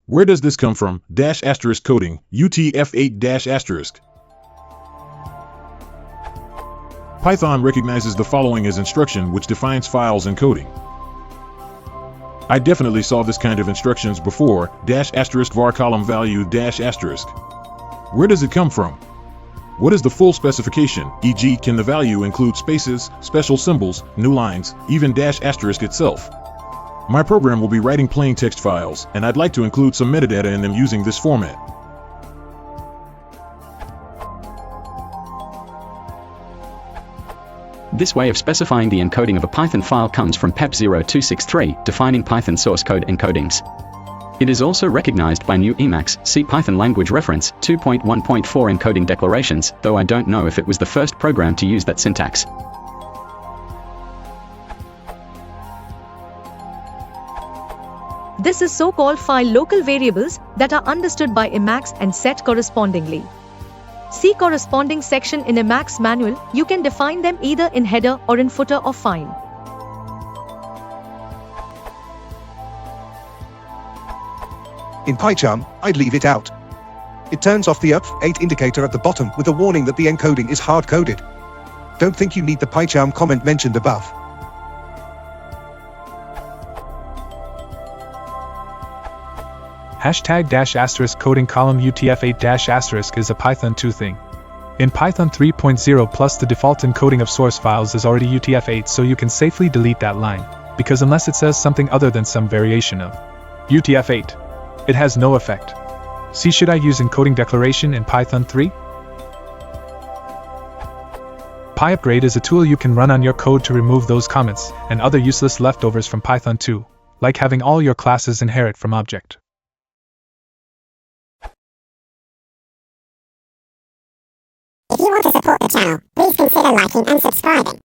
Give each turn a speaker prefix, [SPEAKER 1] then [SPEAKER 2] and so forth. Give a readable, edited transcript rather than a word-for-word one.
[SPEAKER 1] Where does this come from? Dash asterisk coding, utf-8 dash asterisk. Python recognizes the following as instruction which defines files encoding. I definitely saw this kind of instructions before, dash asterisk var column value dash asterisk. Where does it come from? What is the full specification, e.g. can the value include spaces, special symbols, new lines, even dash asterisk itself? My program will be writing plain text files, and I'd like to include some metadata in them using this format.
[SPEAKER 2] This way of specifying the encoding of a Python file comes from PEP 0263, defining Python source code encodings. It is also recognized by new emacs, see Python language reference 2.1.4 encoding declarations, though I don't know if it was the first program to use that syntax.
[SPEAKER 3] This is so-called file local variables that are understood by emacs and set correspondingly. See corresponding section in emacs manual. You can define them either in header or in footer of file.
[SPEAKER 4] In PyCharm, I'd leave it out. It turns off the utf-8 indicator at the bottom with a warning that the encoding is hard-coded. Don't think you need the PyCharm comment mentioned above.
[SPEAKER 5] Hashtag dash asterisk coding column utf-8 dash asterisk is a Python 2 thing. In Python 3.0 plus the default encoding of source files is already utf-8, so you can safely delete that line, because unless it says something other than some variation of utf-8, it has no effect. See, should I use encoding declaration in Python 3? PyUpgrade is a tool you can run on your code to remove those comments and other useless leftovers from Python 2, like having all your classes inherit from object.
[SPEAKER 6] If you want to support the channel, please consider liking and subscribing.